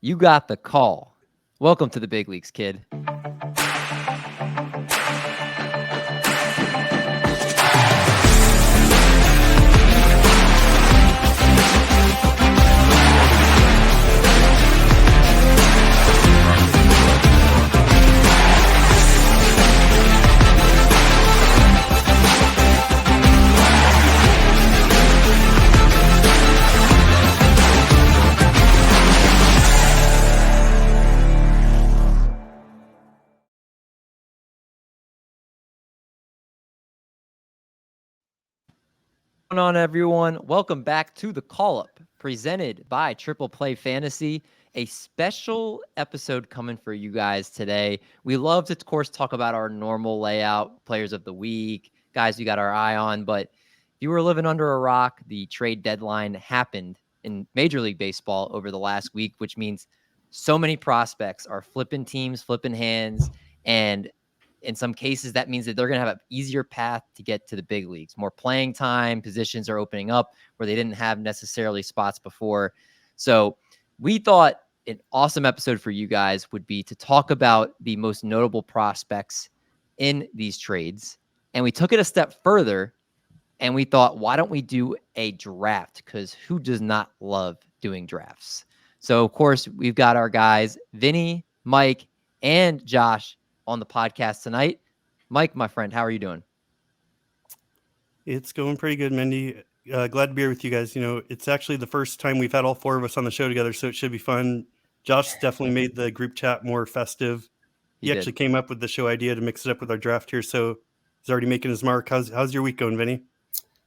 You got the call. Welcome to the big leagues, kid. What's going on, everyone? Welcome back to the Call Up, presented by Triple Play Fantasy. A special episode coming for you guys today. We love to, of course, talk about our normal layout, players of the week, guys we got our eye on. But if you were living under a rock, the trade deadline happened in Major League Baseball over the last week, which means so many prospects are flipping teams, flipping hands, and in some cases, that means that they're going to have an easier path to get to the big leagues. More playing time, positions are opening up where they didn't have necessarily spots before. So we thought an awesome episode for you guys would be to talk about the most notable prospects in these trades. And we took it a step further and we thought, why don't we do a draft? Because who does not love doing drafts? So, of course, we've got our guys, Vinny, Mike, and Josh on the podcast tonight. Mike, my friend, how are you doing? It's going pretty good, Mindy. Glad to be here with you guys. You know, it's actually the first time we've had all four of us on the show together, so it should be fun. Josh definitely made the group chat more festive. He actually came up with the show idea to mix it up with our draft here, so he's already making his mark. How's your week going, Vinny?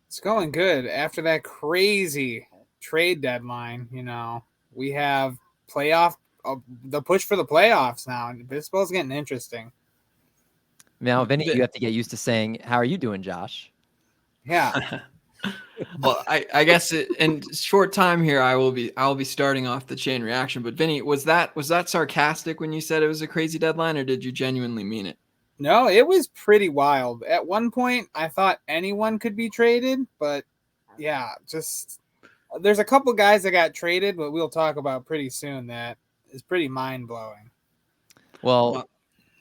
It's going good. After that crazy trade deadline, we have the push for the playoffs now. Baseball's getting interesting. Now, Vinny, you have to get used to saying, how are you doing, Josh? Yeah. Well, I guess in short time here, I will be starting off the chain reaction. But Vinny, was that sarcastic when you said it was a crazy deadline, or did you genuinely mean it? No, it was pretty wild. At one point, I thought anyone could be traded, but yeah, just there's a couple guys that got traded, but we'll talk about pretty soon. That is pretty mind blowing. Well,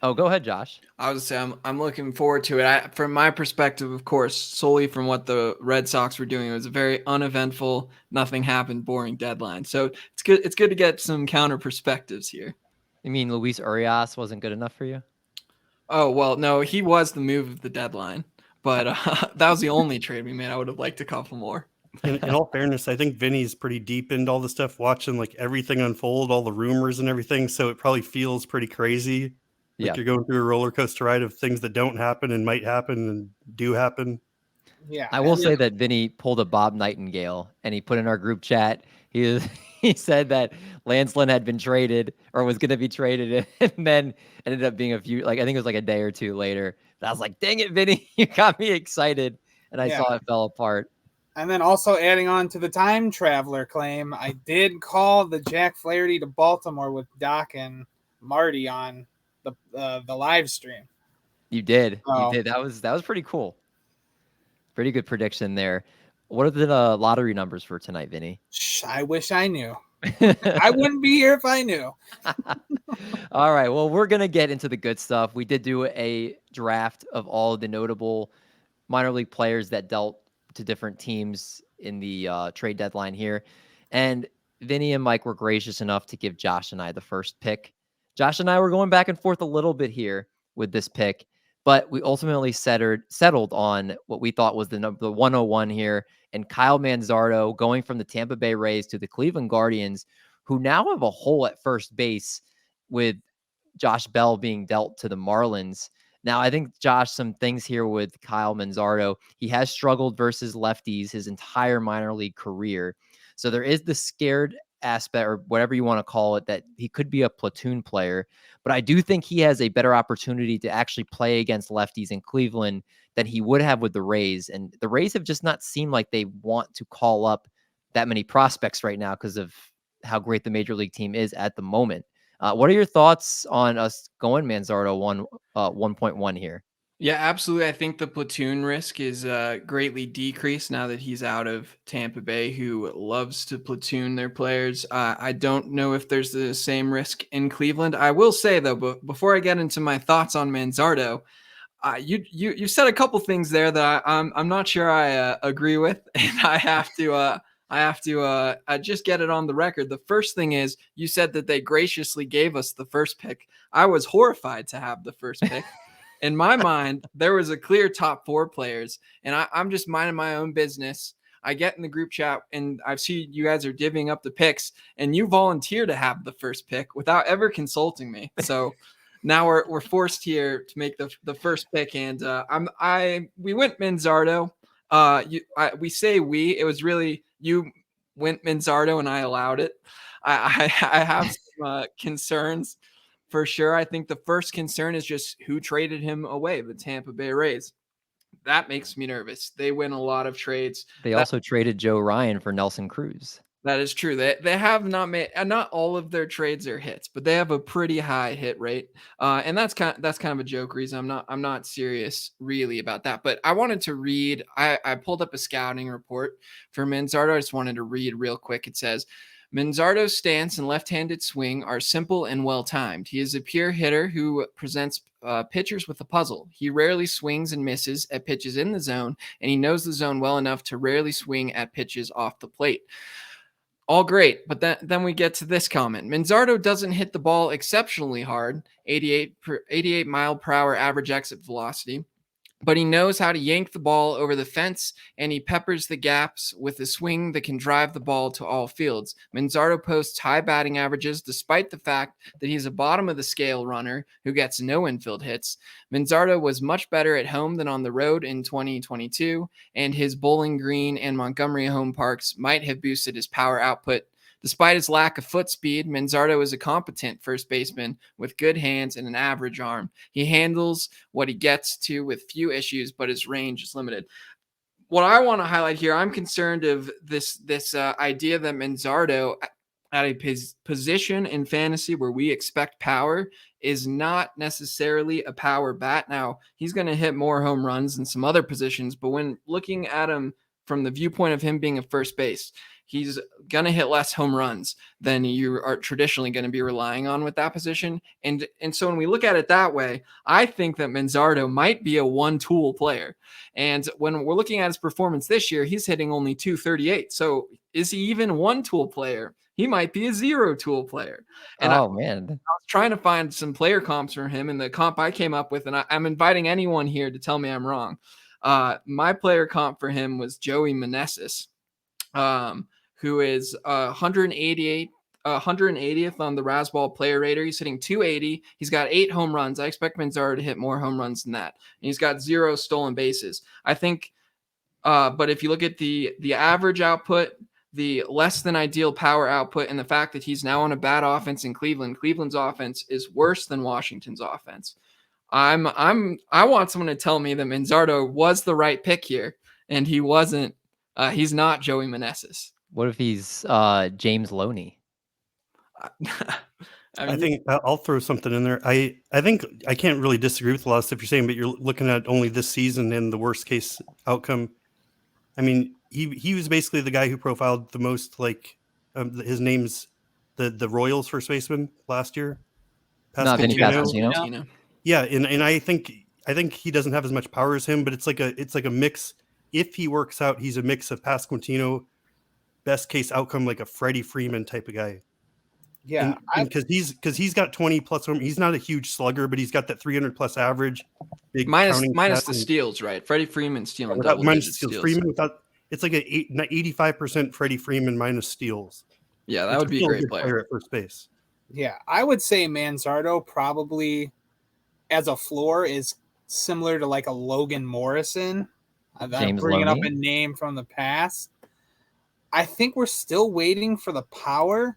go ahead, Josh. I was say I'm looking forward to it. From my perspective, of course, solely from what the Red Sox were doing, it was a very uneventful, nothing happened, boring deadline. So it's good. It's good to get some counter perspectives here. You mean Luis Urias wasn't good enough for you? Oh, well, no, he was the move of the deadline, but that was the only trade we made. I would have liked a couple more. In all fairness, I think Vinny's pretty deep into all the stuff, watching like everything unfold, all the rumors and everything. So it probably feels pretty crazy. Like you're going through a roller coaster ride of things that don't happen and might happen and do happen. Yeah. I will say that Vinny pulled a Bob Nightingale and he put in our group chat. He said that Lance Lynn had been traded or was going to be traded, and then ended up being I think it was like a day or two later. But I was like, dang it, Vinny, you got me excited. And I saw it fell apart. And then also adding on to the time traveler claim, I did call the Jack Flaherty to Baltimore with Doc and Marty on the live stream. You did. You did. That was pretty cool. Pretty good prediction there. What are the lottery numbers for tonight, Vinny? I wish I knew. I wouldn't be here if I knew. All right. Well, we're going to get into the good stuff. We did do a draft of all of the notable minor league players that dealt to different teams in the trade deadline here. And Vinny and Mike were gracious enough to give Josh and I the first pick. Josh and I were going back and forth a little bit here with this pick, but we ultimately settled on what we thought was the 101 here, and Kyle Manzardo going from the Tampa Bay Rays to the Cleveland Guardians, who now have a hole at first base with Josh Bell being dealt to the Marlins. Now, I think, Josh, some things here with Kyle Manzardo. He has struggled versus lefties his entire minor league career. So there is the scared aspect, or whatever you want to call it, that he could be a platoon player. But I do think he has a better opportunity to actually play against lefties in Cleveland than he would have with the Rays. And the Rays have just not seemed like they want to call up that many prospects right now because of how great the major league team is at the moment. What are your thoughts on us going Manzardo 1.1 here? Yeah, absolutely. I think the platoon risk is greatly decreased now that he's out of Tampa Bay, who loves to platoon their players. I don't know if there's the same risk in Cleveland. I will say, though, but before I get into my thoughts on Manzardo, you said a couple things there that I'm not sure I agree with, and I have to just get it on the record. The first thing is you said that they graciously gave us the first pick. I was horrified to have the first pick. In my mind, there was a clear top 4 players, and I'm just minding my own business. I get in the group chat and I see you guys are divvying up the picks, and you volunteer to have the first pick without ever consulting me. So now we're forced here to make the first pick, and we went Manzardo. We say we. It was really you went Manzardo, and I allowed it. I have some concerns for sure. I think the first concern is just who traded him away, the Tampa Bay Rays. That makes me nervous. They win a lot of trades. They also traded Joe Ryan for Nelson Cruz. That is true. They have not made, and not all of their trades are hits, but they have a pretty high hit rate, and that's kind of a joke reason. I'm not serious really about that. But I wanted to read. I pulled up a scouting report for Manzardo. I just wanted to read real quick. It says, Manzardo's stance and left-handed swing are simple and well-timed. He is a pure hitter who presents pitchers with a puzzle. He rarely swings and misses at pitches in the zone, and he knows the zone well enough to rarely swing at pitches off the plate. All great, but then we get to this comment. Manzardo doesn't hit the ball exceptionally hard, 88 mile per hour average exit velocity, but he knows how to yank the ball over the fence, and he peppers the gaps with a swing that can drive the ball to all fields. Manzardo posts high batting averages despite the fact that he's a bottom-of-the-scale runner who gets no infield hits. Manzardo was much better at home than on the road in 2022, and his Bowling Green and Montgomery home parks might have boosted his power output. Despite his lack of foot speed, Manzardo is a competent first baseman with good hands and an average arm. He handles what he gets to with few issues, but his range is limited. What I want to highlight here, I'm concerned of this idea that Manzardo at a position in fantasy where we expect power is not necessarily a power bat. Now, he's going to hit more home runs than some other positions, but when looking at him from the viewpoint of him being a first base, he's going to hit less home runs than you are traditionally going to be relying on with that position. And so when we look at it that way, I think that Manzardo might be a one-tool player. And when we're looking at his performance this year, he's hitting only 238. So is he even one-tool player? He might be a zero-tool player. And man. I was trying to find some player comps for him, and the comp I came up with, and I'm inviting anyone here to tell me I'm wrong. My player comp for him was Joey Meneses, who is 180th on the Razzball player rater. He's hitting 280. He's got 8 home runs. I expect Manzardo to hit more home runs than that. And he's got 0 stolen bases. I think, but if you look at the average output, the less than ideal power output, and the fact that he's now on a bad offense in Cleveland, Cleveland's offense is worse than Washington's offense. I want someone to tell me that Manzardo was the right pick here, and he wasn't. He's not Joey Meneses. What if he's James Loney? I think I'll throw something in there. I think I can't really disagree with a lot of stuff you're saying, but you're looking at only this season and the worst case outcome. I mean, he was basically the guy who profiled the most, like his name's the Royals first baseman last year. Not Vinny Pasquantino. Yeah, and I think he doesn't have as much power as him, but it's like a mix. If he works out, he's a mix of Pasquantino, best case outcome, like a Freddie Freeman type of guy. Yeah, because he's got 20 plus. He's not a huge slugger, but he's got that 300 plus average. Big minus the steals, right? Freddie Freeman stealing minus steals. Freeman without, it's like a 85% Freddie Freeman minus steals. Yeah, that would be a great player at first base. Yeah, I would say Manzardo probably as a floor is similar to like a Logan Morrison. I'm bringing up a name from the past. I think we're still waiting for the power.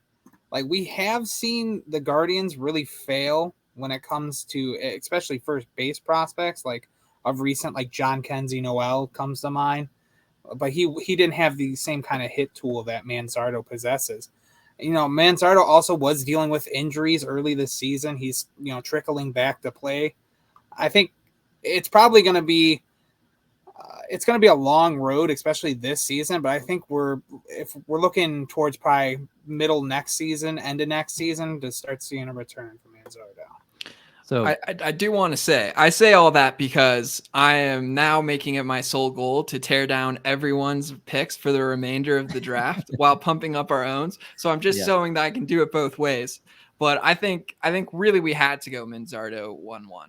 Like, we have seen the Guardians really fail when it comes to especially first base prospects, like of recent, like John Kenzie Noel comes to mind. But he didn't have the same kind of hit tool that Manzardo possesses. You know, Manzardo also was dealing with injuries early this season. He's, trickling back to play. I think it's probably going to be it's going to be a long road, especially this season. But I think if we're looking towards probably middle next season, end of next season, to start seeing a return from Manzardo. So I do want to say, I say all that because I am now making it my sole goal to tear down everyone's picks for the remainder of the draft while pumping up our own. So I'm just showing that I can do it both ways. But I think really we had to go Manzardo 1-1.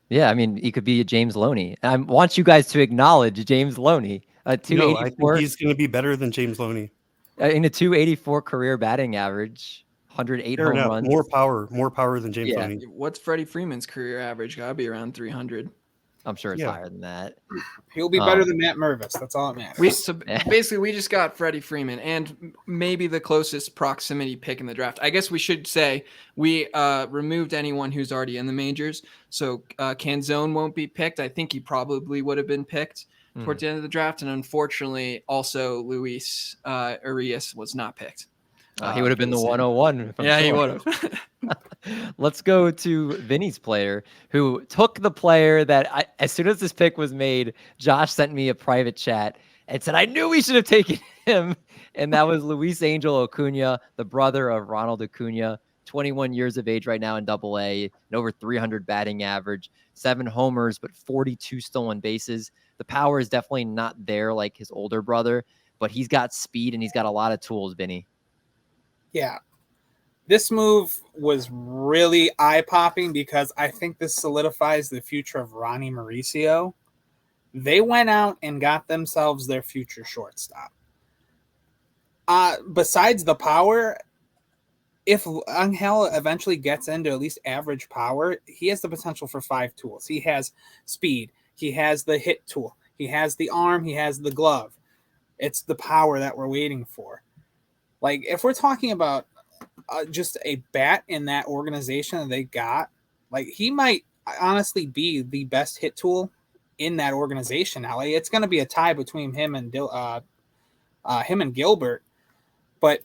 yeah, I mean, he could be a James Loney. I want you guys to acknowledge James Loney, a No, I think 284 he's going to be better than James Loney. in a 284 career batting average, 108 Fair home enough. runs. More power than James Loney. What's Freddie Freeman's career average? Gotta be around 300. I'm sure it's higher than that. He'll be better than Matt Mervis. That's all it matters. Basically, we just got Freddie Freeman and maybe the closest proximity pick in the draft. I guess we should say we removed anyone who's already in the majors. So Canzone won't be picked. I think he probably would have been picked towards the end of the draft. And unfortunately, also Luis Arias was not picked. He would have been the 101. Yeah, he would have. Let's go to Vinny's player, who took the player that as soon as this pick was made, Josh sent me a private chat and said, I knew we should have taken him. And that was Luisangel Acuna, the brother of Ronald Acuna, 21 years of age right now in AA, and over 300 batting average, 7 homers, but 42 stolen bases. The power is definitely not there like his older brother, but he's got speed and he's got a lot of tools, Vinny. Yeah. This move was really eye-popping because I think this solidifies the future of Roni Mauricio. They went out and got themselves their future shortstop. Besides the power, if Angel eventually gets into at least average power, he has the potential for 5 tools. He has speed. He has the hit tool. He has the arm. He has the glove. It's the power that we're waiting for. Like, if we're talking about just a bat in that organization that they got, like, he might honestly be the best hit tool in that organization now. Like, it's going to be a tie between him and Gilbert. But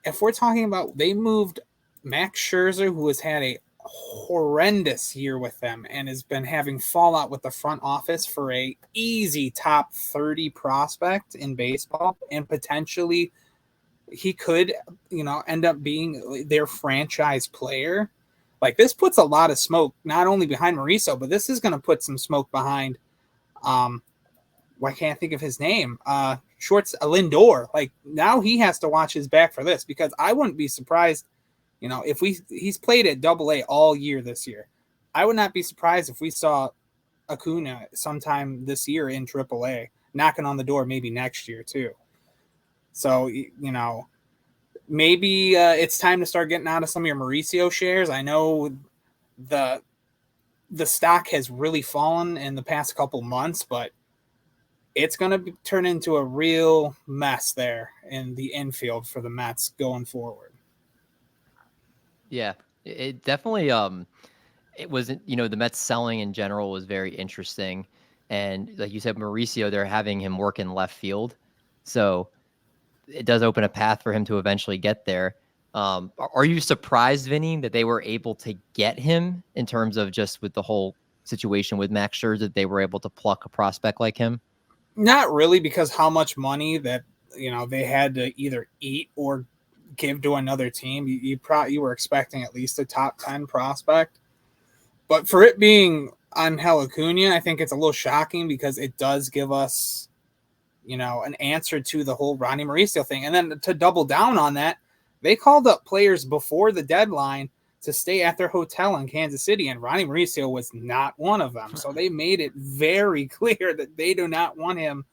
if we're talking about, they moved Max Scherzer, who has had a horrendous year with them and has been having fallout with the front office for a easy top 30 prospect in baseball, and potentially he could, end up being their franchise player. Like, this puts a lot of smoke, not only behind Mauricio, but this is going to put some smoke behind, why can't I think of his name? Lindor. Like, now he has to watch his back for this, because I wouldn't be surprised, if he's played at AA all year this year. I would not be surprised if we saw Acuna sometime this year in AAA, knocking on the door maybe next year too. So, maybe it's time to start getting out of some of your Mauricio shares. I know the stock has really fallen in the past couple months, but it's going to turn into a real mess there in the infield for the Mets going forward. Yeah, it definitely, it wasn't, the Mets selling in general was very interesting. And like you said, Mauricio, they're having him work in left field. So it does open a path for him to eventually get there. Are you surprised, Vinny, that they were able to get him in terms of just with the whole situation with Max Scherzer, that they were able to pluck a prospect like him? Not really, because how much money that, they had to either eat or give to another team. You were expecting at least a top 10 prospect. But for it being Angel Acuna, I think it's a little shocking, because it does give us, an answer to the whole Roni Mauricio thing. And then to double down on that, they called up players before the deadline to stay at their hotel in Kansas City, and Roni Mauricio was not one of them. So they made it very clear that they do not want him,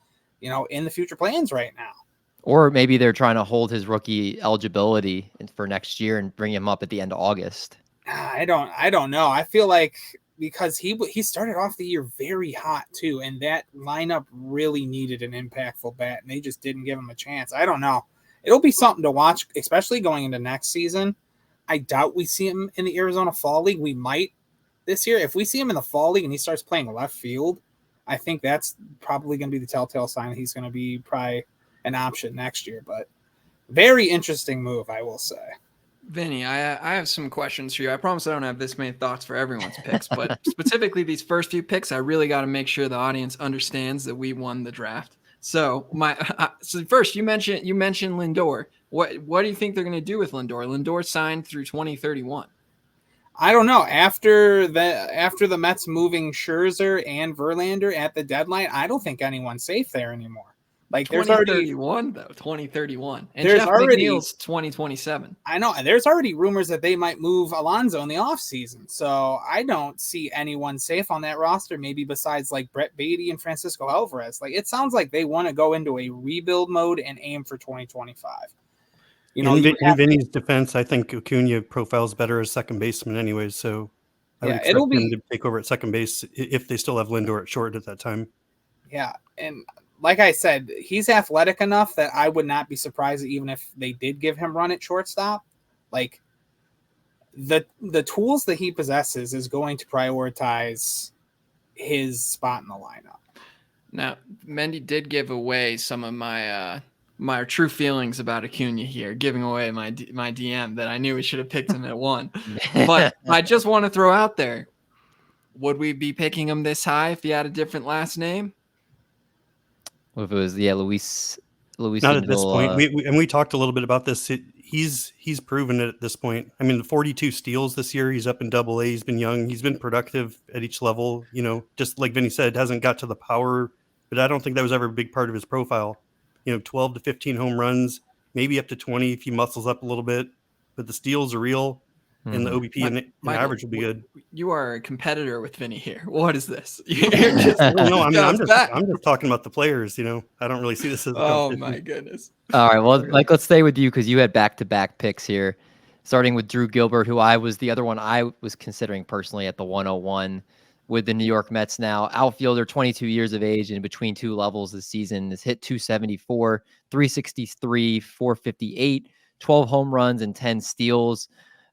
in the future plans right now. Or maybe they're trying to hold his rookie eligibility for next year and bring him up at the end of August. I don't know. I feel like, because he started off the year very hot too, and that lineup really needed an impactful bat, and they just didn't give him a chance. I don't know. It'll be something to watch, especially going into next season. I doubt we see him in the Arizona Fall League. We might this year. If we see him in the Fall League and he starts playing left field, I think that's probably going to be the telltale sign that he's going to be probably an option next year. But very interesting move, I will say. Vinny, I have some questions for you. I promise I don't have this many thoughts for everyone's picks, but specifically these first few picks, I really got to make sure the audience understands that we won the draft. So so first you mentioned Lindor. What do you think they're going to do with Lindor? Lindor signed through 2031. I don't know. After the Mets moving Scherzer and Verlander at the deadline, I don't think anyone's safe there anymore. Like there's already 2031, and there's Jeff already McNeil's 2027. I know there's already rumors that they might move Alonso in the offseason. So I don't see anyone safe on that roster, maybe besides like Brett Beatty and Francisco Alvarez. Like it sounds like they want to go into a rebuild mode and aim for 2025. You know, in Vinny's defense, I think Acuna profiles better as second baseman anyways, so I would expect him to take over at second base if they still have Lindor at short at that time. Yeah, and like I said, he's athletic enough that I would not be surprised even if they did give him run at shortstop. Like the tools that he possesses is going to prioritize his spot in the lineup. Now, Mendy did give away some of my my true feelings about Acuna here, giving away my DM that I knew we should have picked him at 1. But I just want to throw out there, would we be picking him this high if he had a different last name? If it was Luis. Not at this point. We talked a little bit about this. He's proven it at this point. I mean, the 42 steals this year. He's up in Double-A. He's been young. He's been productive at each level. You know, just like Vinny said, hasn't got to the power, but I don't think that was ever a big part of his profile. 12 to 15 home runs, maybe up to 20 if he muscles up a little bit. But the steals are real, and the OBP and average will be good. You are a competitor with Vinny here. What is this? I'm just talking about the players. I don't really see this as. Oh my goodness! All right, well, let's stay with you because you had back-to-back picks here, starting with Drew Gilbert, who the other one I was considering personally at the 101 with the New York Mets now. Outfielder, 22 years of age, and between two levels this season has hit 274, 363, 458, 12 home runs, and 10 steals.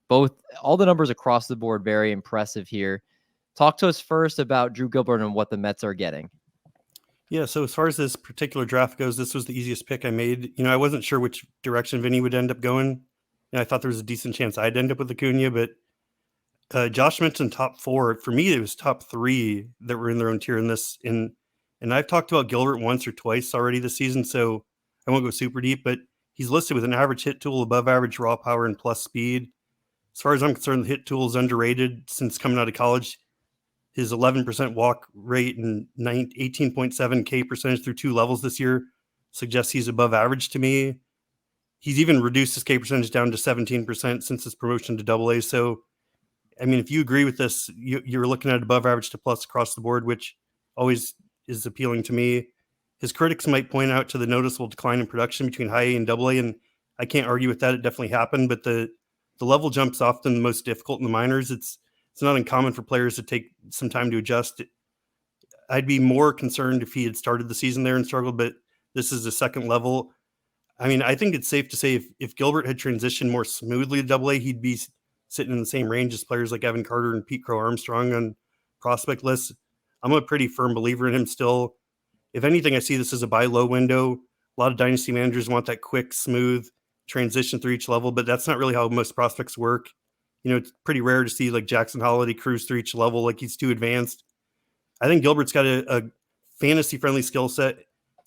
All the numbers across the board, very impressive here. Talk to us first about Drew Gilbert and what the Mets are getting. Yeah, so as far as this particular draft goes, this was the easiest pick I made. I wasn't sure which direction Vinny would end up going. I thought there was a decent chance I'd end up with Acuna, but Josh mentioned top 4. For me, it was top 3 that were in their own tier in this. And I've talked about Gilbert once or twice already this season, so I won't go super deep, but he's listed with an average hit tool, above average raw power, and plus speed. As far as I'm concerned, the hit tool is underrated since coming out of college. His 11% walk rate and 18.7 K percentage through 2 levels this year suggests he's above average to me. He's even reduced his K percentage down to 17% since his promotion to Double-A. So, I mean, if you agree with this, you're looking at above average to plus across the board, which always is appealing to me. His critics might point out to the noticeable decline in production between high A and Double-A, and I can't argue with that. It definitely happened, but the level jump's often the most difficult in the minors. It's not uncommon for players to take some time to adjust. I'd be more concerned if he had started the season there and struggled, but this is the second level. I mean, I think it's safe to say if Gilbert had transitioned more smoothly to Double-A, he'd be sitting in the same range as players like Evan Carter and Pete Crow Armstrong on prospect lists. I'm a pretty firm believer in him still. If anything, I see this as a buy low window. A lot of dynasty managers want that quick, smooth transition through each level, but that's not really how most prospects work. It's pretty rare to see like Jackson Holiday cruise through each level like he's too advanced. I think Gilbert's got a fantasy-friendly skill set.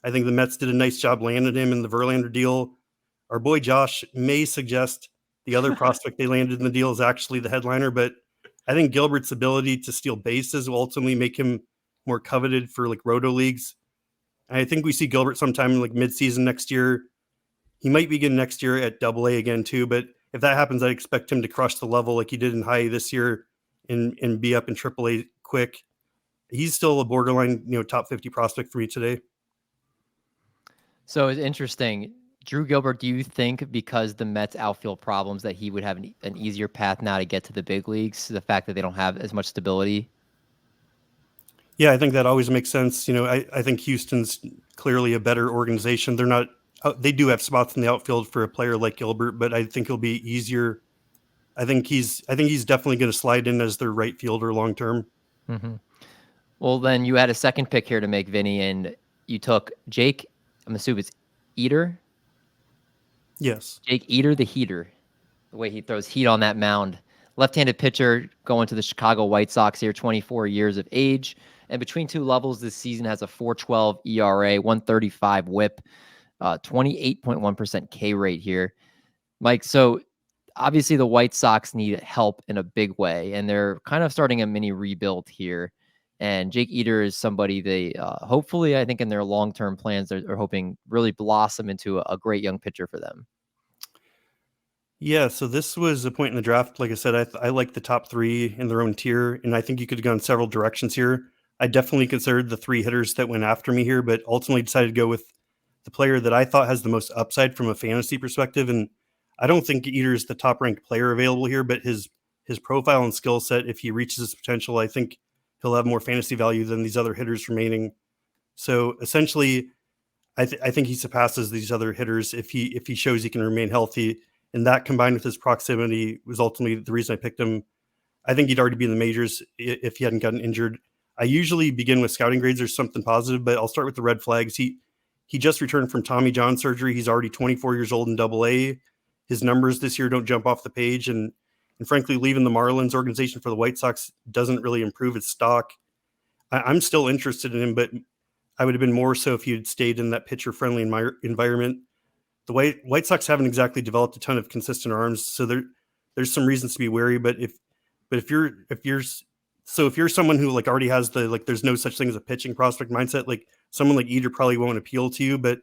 I think the Mets did a nice job landing him in the Verlander deal. Our boy Josh may suggest the other prospect they landed in the deal is actually the headliner, but I think Gilbert's ability to steal bases will ultimately make him more coveted for like roto leagues. And I think we see Gilbert sometime in like mid-season next year. He might begin next year at Double-A again too, but if that happens, I expect him to crush the level like he did in high A this year and be up in Triple-A quick. He's still a borderline, top 50 prospect for me today. So it's interesting. Drew Gilbert, do you think because the Mets outfield problems that he would have an easier path now to get to the big leagues, the fact that they don't have as much stability? Yeah, I think that always makes sense. I think Houston's clearly a better organization. They do have spots in the outfield for a player like Gilbert, but I think it'll be easier. I think he's definitely going to slide in as their right fielder long term. Mm-hmm. Well, then you had a second pick here to make, Vinny, and you took Jake. I'm assuming it's Eder. Yes, Jake Eder, the heater. the way he throws heat on that mound. Left-handed pitcher going to the Chicago White Sox here, 24 years of age. And between two levels this season has a 4.12 ERA, 135 whip, 28.1% K rate here. Mike, so obviously the White Sox need help in a big way, and they're kind of starting a mini rebuild here. And Jake Eder is somebody they hopefully, I think in their long-term plans, they're hoping really blossom into a great young pitcher for them. Yeah, so this was a point in the draft. Like I said, I like the top three in their own tier, and I think you could have gone several directions here. I definitely considered the three hitters that went after me here, but ultimately decided to go with the player that I thought has the most upside from a fantasy perspective. And I don't think Eder is the top ranked player available here, but his profile and skill set, if he reaches his potential, I think he'll have more fantasy value than these other hitters remaining. So essentially, I think he surpasses these other hitters if he shows he can remain healthy. And that combined with his proximity was ultimately the reason I picked him. I think he'd already be in the majors if he hadn't gotten injured. I usually begin with scouting grades or something positive, but I'll start with the red flags. He just returned from Tommy John surgery. He's already 24 years old in Double-A. His numbers this year don't jump off the page. And frankly, leaving the Marlins organization for the White Sox doesn't really improve his stock. I'm still interested in him, but I would have been more so if he had stayed in that pitcher-friendly environment. The White Sox haven't exactly developed a ton of consistent arms, so there's some reasons to be wary. But if you're someone who like already has the like there's no such thing as a pitching prospect mindset, like someone like Eder probably won't appeal to you. But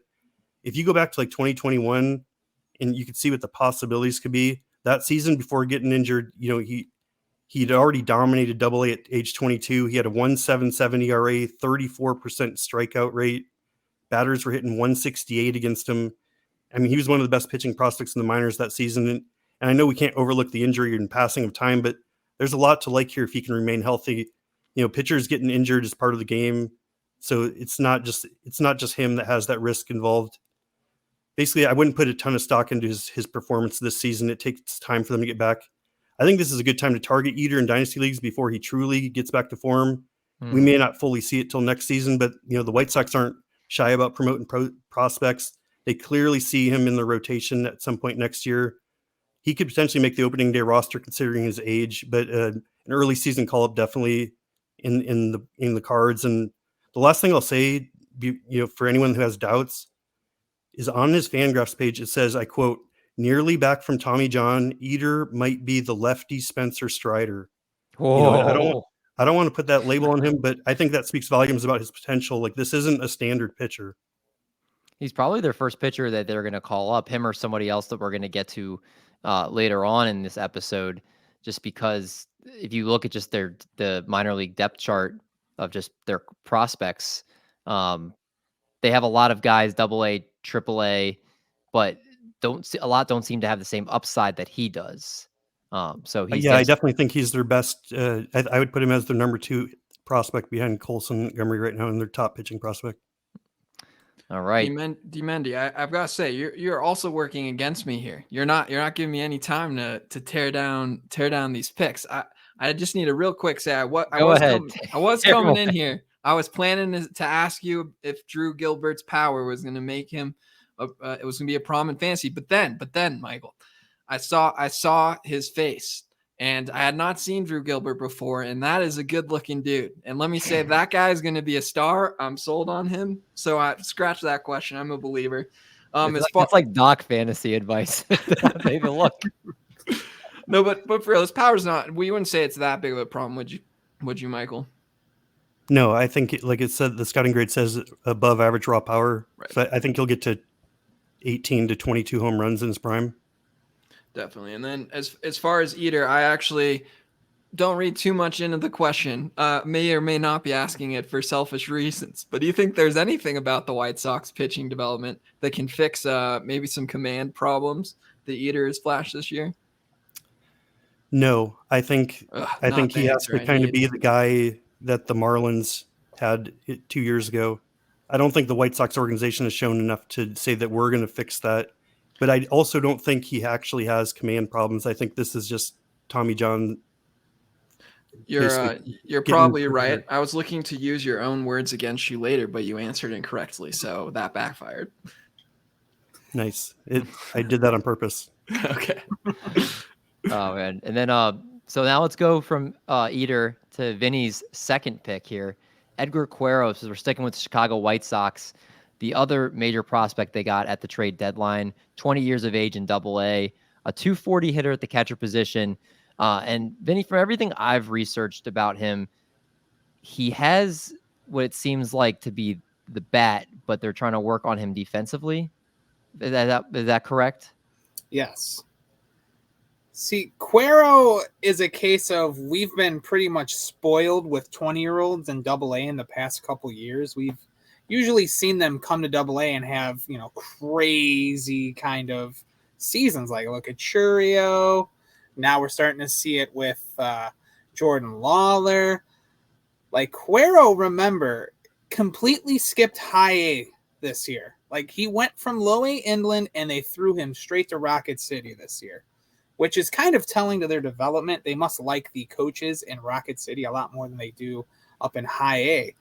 if you go back to like 2021 and you could see what the possibilities could be that season before getting injured, he'd already dominated Double-A at age 22. He had a 1.77 ERA, 34% strikeout rate. Batters were hitting 168 against him. I mean, he was one of the best pitching prospects in the minors that season. And I know we can't overlook the injury and passing of time, but there's a lot to like here if he can remain healthy. Pitchers getting injured is part of the game. So it's not just him that has that risk involved. Basically, I wouldn't put a ton of stock into his performance this season. It takes time for them to get back. I think this is a good time to target Eder in dynasty leagues before he truly gets back to form. We may not fully see it till next season, but the White Sox aren't shy about promoting prospects. They clearly see him in the rotation at some point next year. He could potentially make the opening day roster considering his age, but an early season call-up definitely in the cards. And the last thing I'll say, for anyone who has doubts, is on his Fangraphs page, it says, I quote, "Nearly back from Tommy John, Eder might be the lefty Spencer Strider." I don't want to put that label on him, but I think that speaks volumes about his potential. Like, this isn't a standard pitcher. He's probably their first pitcher that they're going to call up, him or somebody else that we're going to get to later on in this episode, just because if you look at just the minor league depth chart of just their prospects, they have a lot of guys Double-A, Triple-A, but don't seem to have the same upside that he does. So he's I definitely think he's their best. I would put him as their number 2 prospect behind Colson Montgomery right now, and their top pitching prospect. All right, Demendy, I've got to say you're also working against me here. You're not giving me any time to tear down these picks. I just need a real quick say. I was coming in here. I was planning to ask you if Drew Gilbert's power was going to make him. It was going to be a prominent fantasy. But then, Michael, I saw his face. And I had not seen Drew Gilbert before, and that is a good-looking dude. And let me say, that guy is going to be a star. I'm sold on him. So I scratch that question. I'm a believer. It's like Doc fantasy advice. Take a look. No, but for real, his power's not. We wouldn't say it's that big of a problem, would you, Michael? No, I think, like it said, the scouting grade says above average raw power. Right. So I think he'll get to 18 to 22 home runs in his prime. Definitely. And then as far as Eder, I actually don't read too much into the question. May or may not be asking it for selfish reasons. But do you think there's anything about the White Sox pitching development that can fix maybe some command problems that Eder has flashed this year? No, I think he has to kind of be the guy that the Marlins had 2 years ago. I don't think the White Sox organization has shown enough to say that we're going to fix that. But I also don't think he actually has command problems. I think this is just Tommy John. You're probably right. I was looking to use your own words against you later, but you answered incorrectly, so that backfired. Nice. I did that on purpose. Okay. Oh man, and then so now let's go from Eder to Vinny's second pick here, Edgar Quero. So we're sticking with the Chicago White Sox. The other major prospect they got at the trade deadline, 20 years of age in Double-A, a 240 hitter at the catcher position. And Vinny, from everything I've researched about him, he has what it seems like to be the bat, but they're trying to work on him defensively. Is that correct? Yes. See, Quero is a case of we've been pretty much spoiled with 20-year-olds in Double-A in the past couple years. We've usually seen them come to Double-A and have, crazy kind of seasons. Like look at Churio. Now we're starting to see it with Jordan Lawler. Like Quero, remember, completely skipped high A this year. Like he went from low A Inland and they threw him straight to Rocket City this year, which is kind of telling to their development. They must like the coaches in Rocket City a lot more than they do up in high A.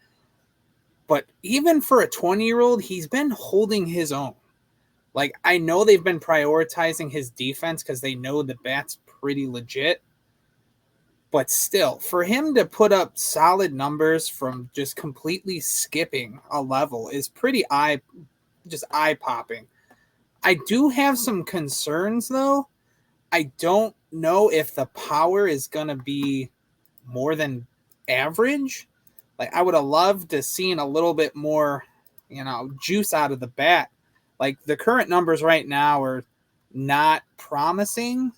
But even for a 20-year-old, he's been holding his own. Like, I know they've been prioritizing his defense because they know the bat's pretty legit. But still, for him to put up solid numbers from just completely skipping a level is pretty eye-popping. I do have some concerns, though. I don't know if the power is going to be more than average. Like, I would have loved to seen a little bit more, juice out of the bat. Like, the current numbers right now are not promising,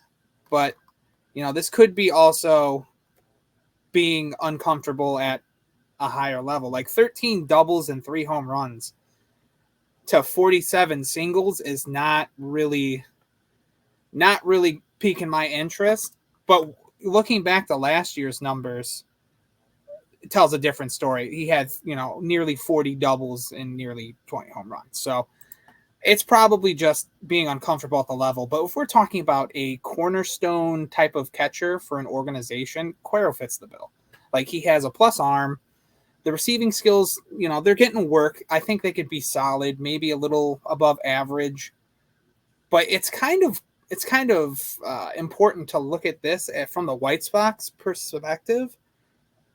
but, this could be also being uncomfortable at a higher level. Like, 13 doubles and 3 home runs to 47 singles is not really piquing my interest. But looking back to last year's numbers, it tells a different story. He had, nearly 40 doubles and nearly 20 home runs. So it's probably just being uncomfortable at the level. But if we're talking about a cornerstone type of catcher for an organization, Quero fits the bill. Like, he has a plus arm. The receiving skills, they're getting work. I think they could be solid, maybe a little above average. But it's kind of important to look at this from the White Sox perspective.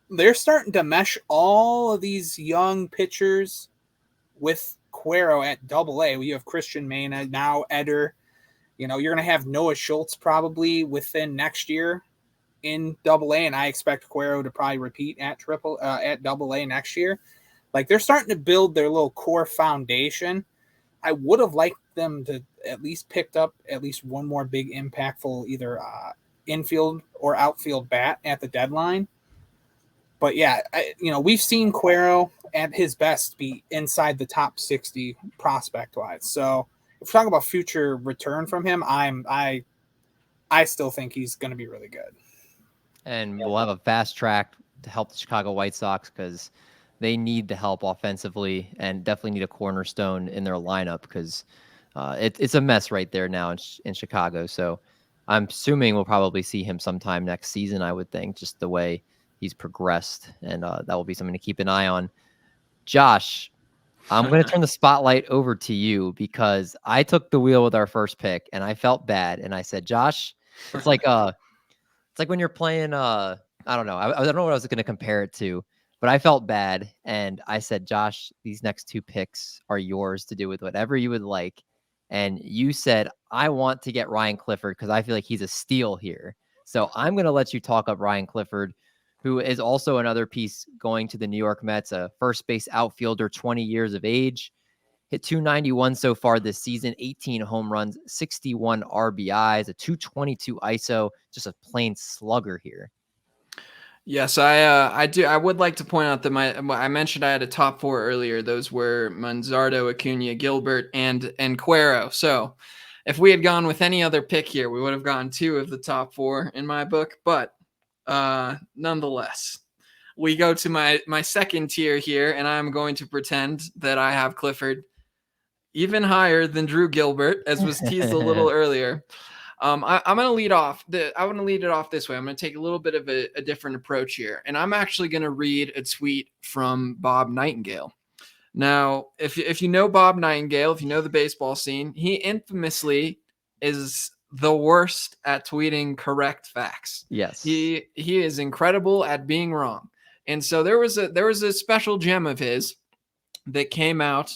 They're starting to mesh all of these young pitchers with Quero at Double-A. You have Christian Mena, now Eder. You're going to have Noah Schultz probably within next year in Double-A, and I expect Quero to probably repeat at Double-A next year. Like, they're starting to build their little core foundation. I would have liked them to at least picked up at least one more big impactful either infield or outfield bat at the deadline. But yeah, we've seen Quero at his best be inside the top 60 prospect wise. So if we're talking about future return from him, I still think he's going to be really good. And we'll have a fast track to help the Chicago White Sox because they need the help offensively and definitely need a cornerstone in their lineup because it's a mess right there now in Chicago. So I'm assuming we'll probably see him sometime next season, I would think, just the way he's progressed. And that will be something to keep an eye on. Josh, I'm going to turn the spotlight over to you because I took the wheel with our first pick and I felt bad. And I said, Josh, it's like when you're playing, I don't know. I don't know what I was going to compare it to, but I felt bad. And I said, Josh, these next 2 picks are yours to do with whatever you would like. And you said, I want to get Ryan Clifford because I feel like he's a steal here. So I'm going to let you talk up Ryan Clifford, who is also another piece going to the New York Mets, a first base outfielder, 20 years of age, hit 291 so far this season, 18 home runs, 61 RBIs, a 222 ISO, just a plain slugger here. Yes, I do. I would like to point out that I mentioned I had a top 4 earlier. Those were Manzardo, Acuna, Gilbert, and Quero. So if we had gone with any other pick here, we would have gotten 2 of the top 4 in my book. But nonetheless, we go to my second tier here, and I'm going to pretend that I have Clifford even higher than Drew Gilbert, as was teased a little earlier. I'm going to lead off. I want to lead it off this way. I'm going to take a little bit of a different approach here, and I'm actually going to read a tweet from Bob Nightingale. Now, if you know Bob Nightingale, if you know the baseball scene, he infamously is the worst at tweeting correct facts. Yes. He is incredible at being wrong. And so there was a special gem of his that came out.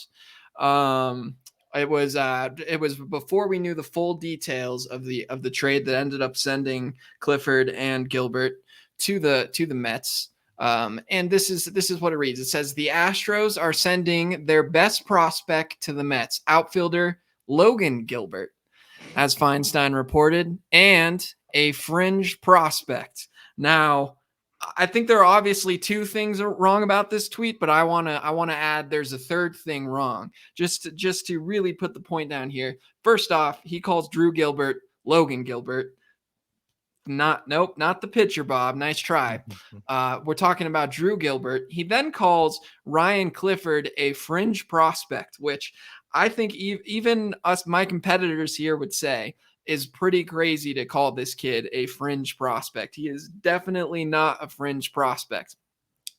It was before we knew the full details of the trade that ended up sending Clifford and Gilbert to the Mets. And this is what it reads. It says the Astros are sending their best prospect to the Mets, outfielder Logan Gilbert, as Feinstein reported, and a fringe prospect. Now, I think there are obviously two things wrong about this tweet, but I want to add there's a third thing wrong. Just to really put the point down here. First off, he calls Drew Gilbert Logan Gilbert. Not the pitcher, Bob. Nice try. We're talking about Drew Gilbert. He then calls Ryan Clifford a fringe prospect, which I think even us, my competitors here, would say is pretty crazy to call this kid a fringe prospect. He is definitely not a fringe prospect.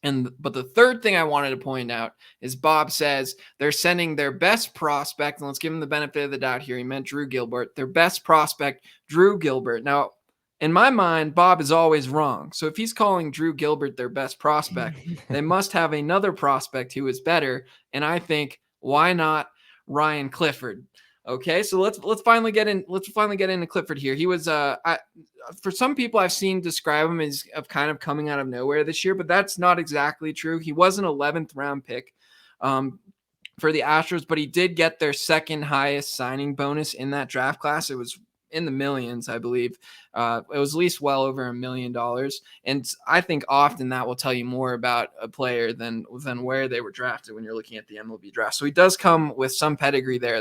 But the third thing I wanted to point out is Bob says they're sending their best prospect, and let's give him the benefit of the doubt here. He meant Drew Gilbert. Their best prospect, Drew Gilbert. Now, in my mind, Bob is always wrong. So if he's calling Drew Gilbert their best prospect, they must have another prospect who is better. And I think, why not Ryan Clifford? Okay, so let's finally get into Clifford here. He was for some people I've seen describe him as of kind of coming out of nowhere this year, but that's not exactly true. He was an 11th round pick for the Astros, but he did get their second highest signing bonus in that draft class. It was in the millions, I believe. It was at least well over $1 million. And I think often that will tell you more about a player than where they were drafted when you're looking at the MLB draft. So he does come with some pedigree there.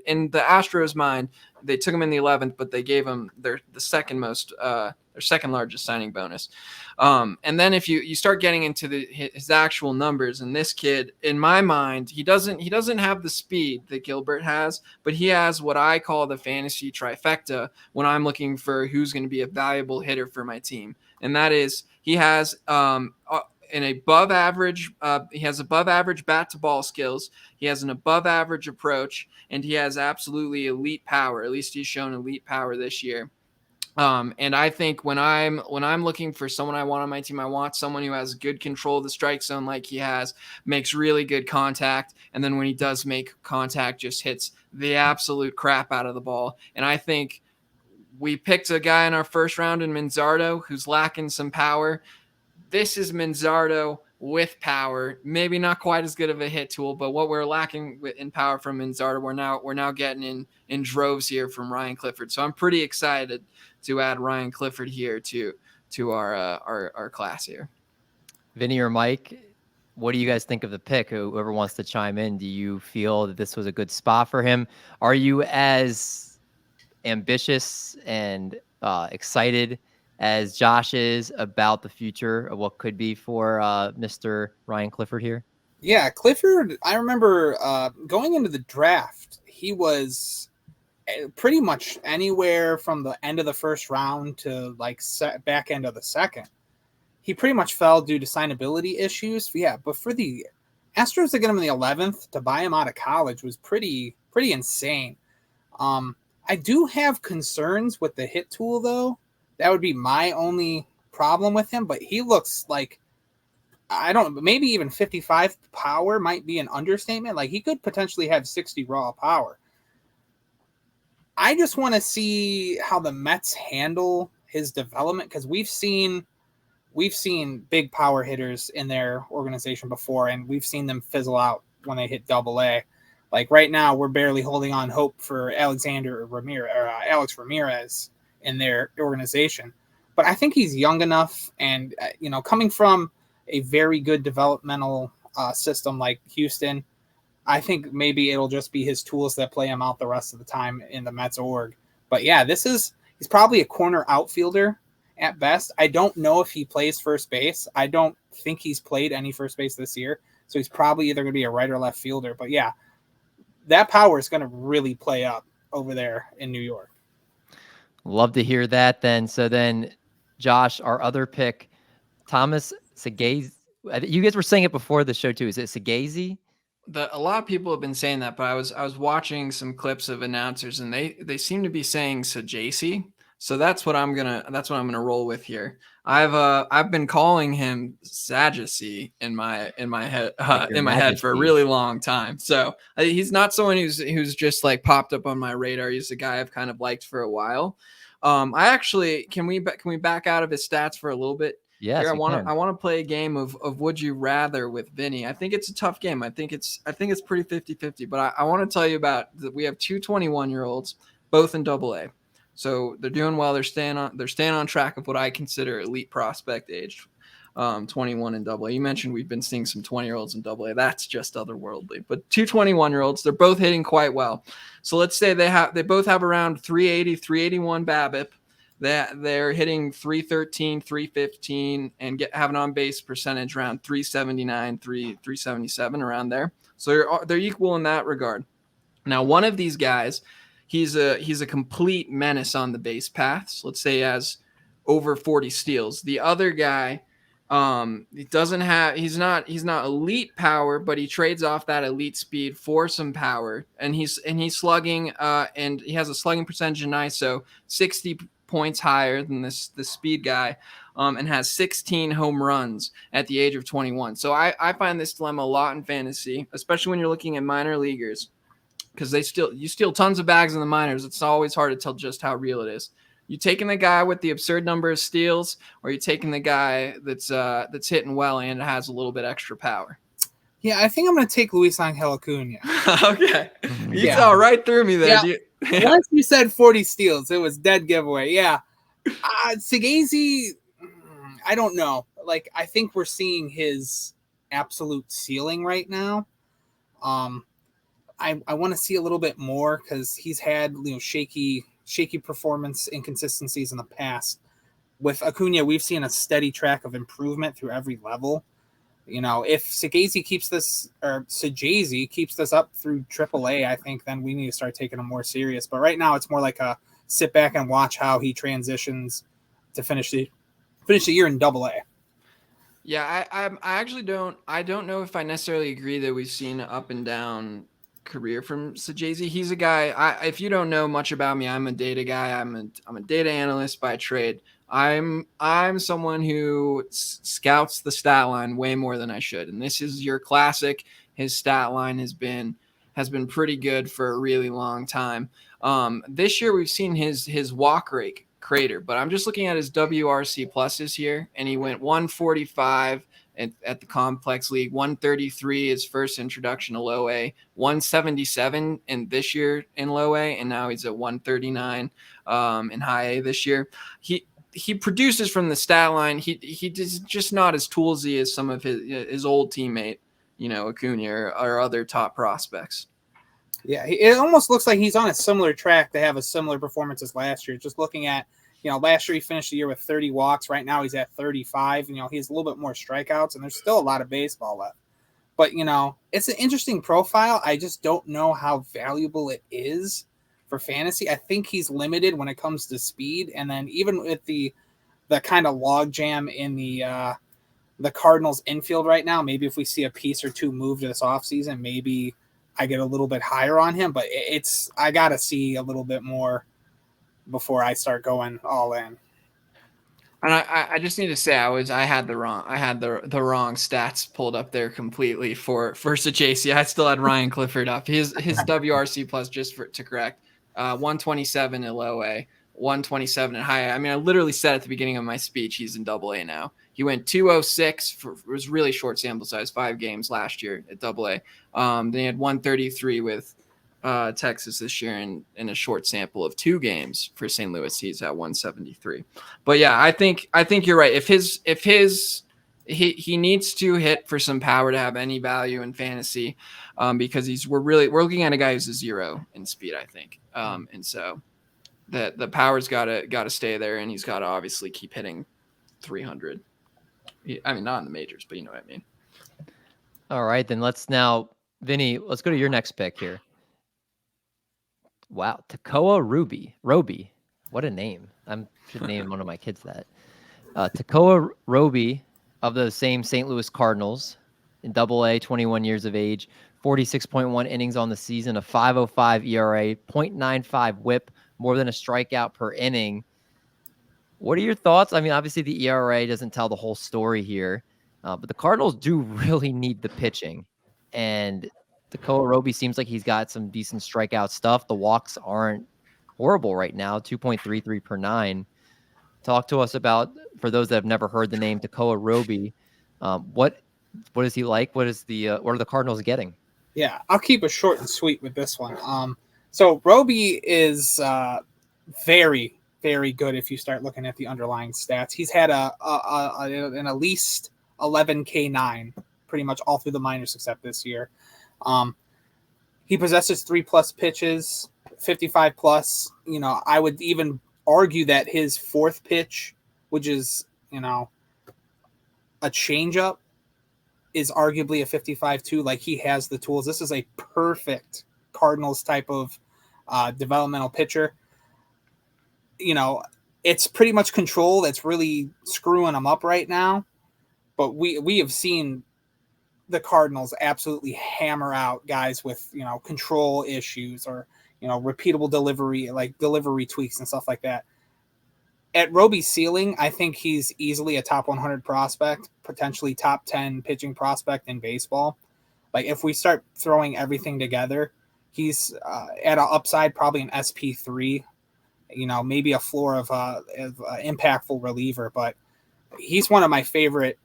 In the Astros' mind, they took him in the 11th, but they gave him their second largest signing bonus. And then if you start getting into his actual numbers, and this kid, in my mind, he doesn't have the speed that Gilbert has, but he has what I call the fantasy trifecta when I'm looking for who's going to be a valuable hitter for my team. And that is, he has above average bat to ball skills. He has an above average approach, and he has absolutely elite power. At least he's shown elite power this year. And I think when I'm looking for someone I want on my team, I want someone who has good control of the strike zone like he has, makes really good contact, and then when he does make contact, just hits the absolute crap out of the ball. And I think we picked a guy in our first round in Manzardo who's lacking some power. This is Manzardo with power, maybe not quite as good of a hit tool, but what we're lacking in power from Manzardo, we're now getting in droves here from Ryan Clifford. So I'm pretty excited to add Ryan Clifford here to our class here. Vinny or Mike, what do you guys think of the pick? Whoever wants to chime in, do you feel that this was a good spot for him? Are you as ambitious and excited as Josh is about the future of what could be for Mr. Ryan Clifford here? Yeah, Clifford, I remember going into the draft, he was pretty much anywhere from the end of the first round to like back end of the second. He pretty much fell due to signability issues. Yeah, but for the Astros to get him in the 11th to buy him out of college was pretty insane. I do have concerns with the hit tool, though. That would be my only problem with him, but he looks like, maybe even 55 power might be an understatement. Like, he could potentially have 60 raw power. I just want to see how the Mets handle his development, because we've seen big power hitters in their organization before, and we've seen them fizzle out when they hit AA. Like right now, we're barely holding on hope for Alex Ramirez in their organization. But I think he's young enough, and coming from a very good developmental system like Houston, I think maybe it'll just be his tools that play him out the rest of the time in the Mets org. But yeah, he's probably a corner outfielder at best. I don't know if he plays first base. I don't think he's played any first base this year, so he's probably either going to be a right or left fielder. But yeah, that power is going to really play up over there in New York. Love to hear that then. So then, Josh, our other pick, Thomas Saggese. You guys were saying it before the show too. Is it Saggese? A lot of people have been saying that, but I was watching some clips of announcers, and they seem to be saying Saggese. So that's what I'm gonna roll with here. I've been calling him Saggese in my head Like your in my head for a Majesty. really long time. So he's not someone who's just like popped up on my radar. He's a guy I've kind of liked for a while. I actually can we back out of his stats for a little bit? Yes, Here, we can. I want to play a game of would you rather with Vinny. I think it's a tough game. I think it's pretty 50-50, but I want to tell you about that we have two 21-year-olds, both in double A. So they're doing well. They're staying on track of what I consider elite prospect age. 21 in double A. You mentioned we've been seeing some 20-year-olds in double A. That's just otherworldly. But two 21-year-olds, they're both hitting quite well. So let's say they both have around 380, 381 BABIP. They're hitting 313, 315, and have an on base percentage around 379, 377 around there. So they're equal in that regard. Now, one of these guys, he's a complete menace on the base paths. Let's say he has over 40 steals. The other guy, he doesn't have. He's not elite power, but he trades off that elite speed for some power, and he's slugging. And he has a slugging percentage in ISO 60 points higher than this speed guy, and has 16 home runs at the age of 21. So I find this dilemma a lot in fantasy, especially when you're looking at minor leaguers, because you steal tons of bags in the minors. It's always hard to tell just how real it is. You taking the guy with the absurd number of steals, or you taking the guy that's hitting well and has a little bit extra power? Yeah, I think I'm going to take Luisangel Acuna. Okay. You saw right through me there. Yeah. Once you said 40 steals, it was dead giveaway. Yeah. Saggese, I don't know. Like, I think we're seeing his absolute ceiling right now. I want to see a little bit more because he's had shaky performance inconsistencies in the past. With Acuna, we've seen a steady track of improvement through every level. If Saggese keeps this up through AAA, I think then we need to start taking him more serious. But right now, it's more like a sit back and watch how he transitions to finish the year in AA. Yeah, I actually don't know if I necessarily agree that we've seen an up and down career from Saggese. He's a guy. If you don't know much about me, I'm a data guy. I'm a data analyst by trade. I'm someone who scouts the stat line way more than I should, and this is your classic. His stat line has been pretty good for a really long time. This year we've seen his walk rate crater, but I'm just looking at his WRC pluses here, and he went 145 at the complex league, 133 his first introduction to low A, 177 in this year in low A, and now he's at 139 in high A this year. He produces from the stat line. He just not as toolsy as some of his old teammate, Acuna or other top prospects. Yeah, it almost looks like he's on a similar track to have a similar performance as last year. Just looking at, last year he finished the year with 30 walks. Right now he's at 35. He has a little bit more strikeouts, and there's still a lot of baseball left. But, it's an interesting profile. I just don't know how valuable it is for fantasy. I think he's limited when it comes to speed. And then even with the kind of logjam in the Cardinals infield right now, maybe if we see a piece or two move to this offseason, maybe I get a little bit higher on him. But I got to see a little bit more before I start going all in. And I just need to say I had the wrong stats pulled up there completely for Saggese. I still had Ryan Clifford up. His WRC plus, just to correct, 127 in low A, 127 in high A. I mean, I literally said at the beginning of my speech he's in AA now. He went 206 it was really short sample size, 5 games last year at AA. Then he had 133 with Texas this year in a short sample of 2 games for St. Louis. He's at 173. But yeah, I think you're right. If he needs to hit for some power to have any value in fantasy, because we're looking at a guy who's a 0 in speed, I think. And so the power's got to stay there, and he's got to obviously keep hitting 300. I mean, not in the majors, but you know what I mean. All right, then Vinny, let's go to your next pick here. Wow, Tekoah Roby. What a name. I should name one of my kids that. Tekoah Roby of the same St. Louis Cardinals in AA, 21 years of age, 46.1 innings on the season, a 5.05 ERA, 0.95 WHIP, more than a strikeout per inning. What are your thoughts? I mean, obviously the ERA doesn't tell the whole story here, but the Cardinals do really need the pitching. And Tekoah Roby seems like he's got some decent strikeout stuff. The walks aren't horrible right now, 2.33 per 9. Talk to us about, for those that have never heard the name Tekoah Roby, what is he like? What is the what are the Cardinals getting? Yeah, I'll keep it short and sweet with this one. So Roby is very, very good if you start looking at the underlying stats. He's had an at least 11 K9 pretty much all through the minors except this year. He possesses 3+ pitches, 55 plus. You know, I would even argue that his fourth pitch, which is, you know, a changeup, is arguably a 55 too. Like, he has the tools. This is a perfect Cardinals type of developmental pitcher. You know, it's pretty much control that's really screwing him up right now. But we have seen the Cardinals absolutely hammer out guys with, you know, control issues or, you know, repeatable delivery, like delivery tweaks and stuff like that. At Roby's ceiling, I think he's easily a top 100 prospect, potentially top 10 pitching prospect in baseball. Like, if we start throwing everything together, he's at an upside, probably an SP3, you know, maybe a floor of impactful reliever. But he's one of my favorite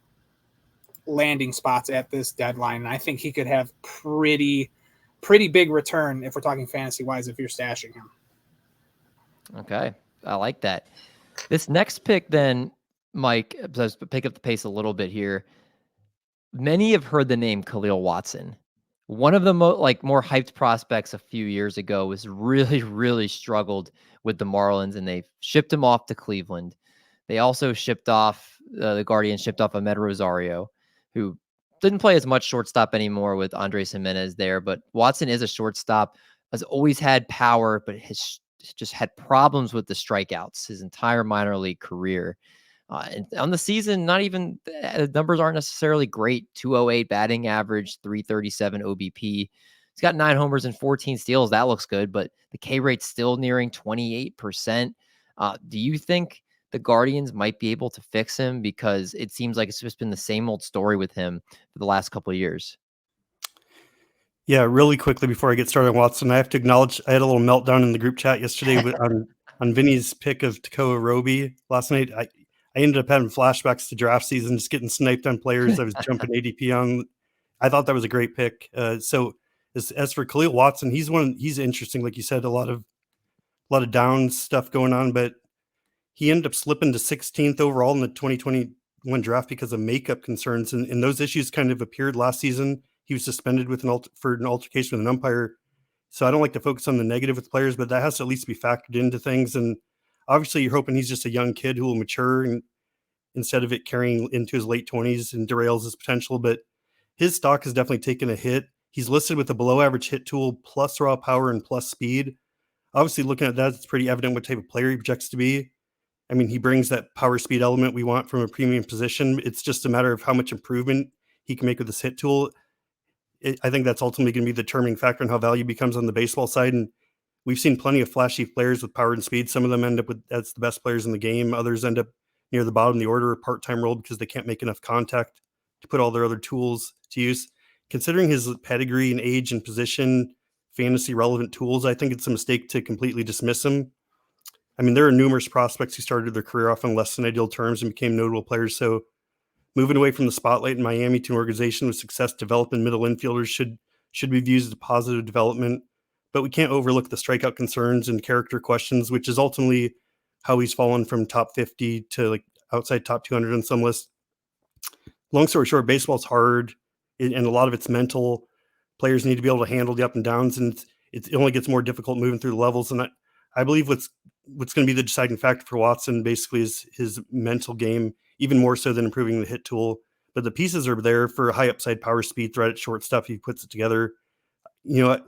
landing spots at this deadline. And I think he could have pretty big return if we're talking fantasy wise, if you're stashing him. Okay. I like that. This next pick then, Mike, let's pick up the pace a little bit here. Many have heard the name Kahlil Watson. One of the more hyped prospects a few years ago was really struggled with the Marlins, and they shipped him off to Cleveland. They also shipped off, the Guardians shipped off Ahmed Rosario, who didn't play as much shortstop anymore with Andres Jimenez there, but Watson is a shortstop, has always had power, but has just had problems with the strikeouts his entire minor league career. And on the season, not even the numbers aren't necessarily great. 208 batting average, 337 OBP. He's got 9 homers and 14 steals. That looks good, but the K rate's still nearing 28%. Do you think the Guardians might be able to fix him? Because it seems like it's just been the same old story with him for the last couple of years. Yeah, really quickly before I get started on Watson, I have to acknowledge I had a little meltdown in the group chat yesterday on Vinny's pick of Tekoah Roby last night. I ended up having flashbacks to draft season, just getting sniped on players I was jumping ADP on. I thought that was a great pick. So as for Kahlil Watson, he's interesting. Like you said, a lot of down stuff going on, but he ended up slipping to 16th overall in the 2021 draft because of makeup concerns. And those issues kind of appeared last season. He was suspended with for an altercation with an umpire. So I don't like to focus on the negative with players, but that has to at least be factored into things. And obviously you're hoping he's just a young kid who will mature and instead of it carrying into his late 20s and derails his potential. But his stock has definitely taken a hit. He's listed with a below average hit tool, plus raw power and plus speed. Obviously looking at that, it's pretty evident what type of player he projects to be. I mean, he brings that power speed element we want from a premium position. It's just a matter of how much improvement he can make with this hit tool. I think that's ultimately going to be the determining factor in how value becomes on the baseball side. And we've seen plenty of flashy players with power and speed. Some of them end up as the best players in the game. Others end up near the bottom of the order, part-time role, because they can't make enough contact to put all their other tools to use. Considering his pedigree and age and position, fantasy relevant tools, I think it's a mistake to completely dismiss him. I mean, there are numerous prospects who started their career off on less than ideal terms and became notable players. So moving away from the spotlight in Miami to an organization with success developing middle infielders should be viewed as a positive development. But we can't overlook the strikeout concerns and character questions, which is ultimately how he's fallen from top 50 to like outside top 200 on some lists. Long story short, baseball's hard, and a lot of it's mental. Players need to be able to handle the up and downs, and it only gets more difficult moving through the levels. And I believe what's going to be the deciding factor for Watson basically is his mental game, even more so than improving the hit tool. But the pieces are there for a high upside power speed threat at shortstop. He puts it together. You know,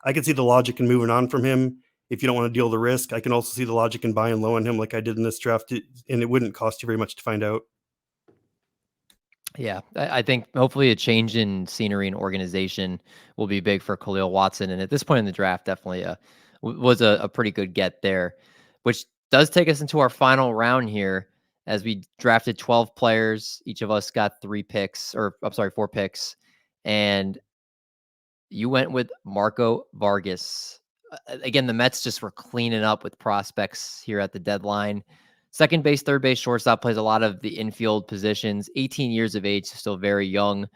I can see the logic in moving on from him if you don't want to deal with the risk. I can also see the logic in buying low on him like I did in this draft, and it wouldn't cost you very much to find out. Yeah, I think hopefully a change in scenery and organization will be big for Kahlil Watson. And at this point in the draft, definitely was a pretty good get there, which does take us into our final round here as we drafted 12 players. Each of us got 4 picks. And you went with Marco Vargas. Again, the Mets just were cleaning up with prospects here at the deadline. Second base, third base, shortstop, plays a lot of the infield positions. 18 years of age, still very young.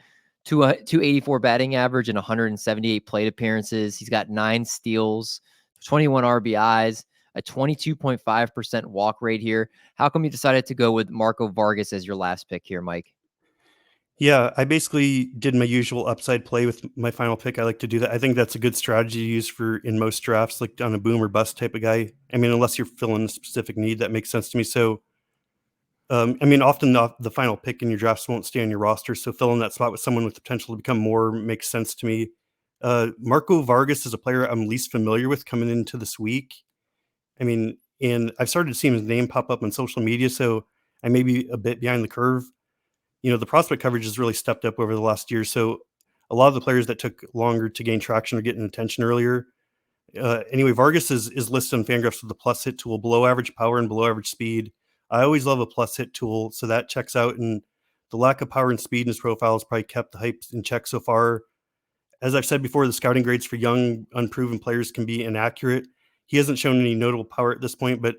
284 batting average and 178 plate appearances. He's got 9 steals, 21 RBIs, a 22.5% walk rate here. How come you decided to go with Marco Vargas as your last pick here, Mike? Yeah, I basically did my usual upside play with my final pick. I like to do that. I think that's a good strategy to use for in most drafts, like on a boom or bust type of guy. I mean, unless you're filling a specific need, that makes sense to me. So, I mean, often the final pick in your drafts won't stay on your roster. So filling that spot with someone with the potential to become more makes sense to me. Marco Vargas is a player I'm least familiar with coming into this week. I mean, and I've started to see his name pop up on social media, so I may be a bit behind the curve. The prospect coverage has really stepped up over the last year. So a lot of the players that took longer to gain traction are getting attention earlier. Anyway, Vargas is listed on Fangraphs with the plus hit tool, below average power and below average speed. I always love a plus hit tool, so that checks out. And the lack of power and speed in his profile has probably kept the hype in check so far. As I've said before, the scouting grades for young, unproven players can be inaccurate. He hasn't shown any notable power at this point, but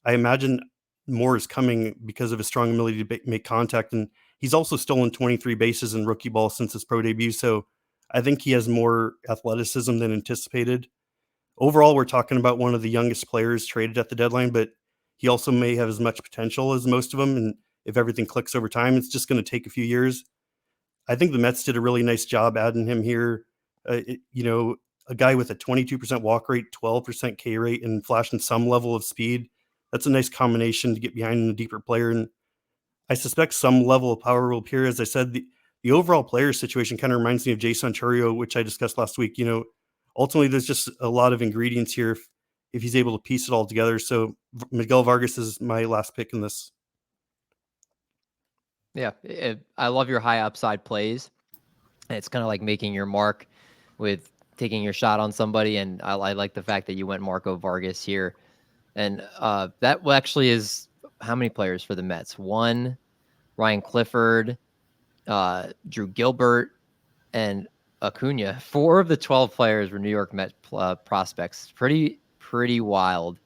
I imagine more is coming because of his strong ability to make contact. And he's also stolen 23 bases in rookie ball since his pro debut. So I think he has more athleticism than anticipated. Overall, we're talking about one of the youngest players traded at the deadline, but he also may have as much potential as most of them. And if everything clicks over time, it's just going to take a few years. I think the Mets did a really nice job adding him here. A guy with a 22% walk rate, 12% K rate, and flashing some level of speed. That's a nice combination to get behind in a deeper player. And I suspect some level of power will appear. As I said, the overall player situation kind of reminds me of Jason Ontario, which I discussed last week. Ultimately, there's just a lot of ingredients here if he's able to piece it all together. So Miguel Vargas is my last pick in this. Yeah, I love your high upside plays. It's kind of like making your mark with taking your shot on somebody, and I like the fact that you went Marco Vargas here. And that actually is how many players for the Mets? 1, Ryan Clifford, Drew Gilbert, and Acuna. 4 of the 12 players were New York Mets prospects. Pretty wild.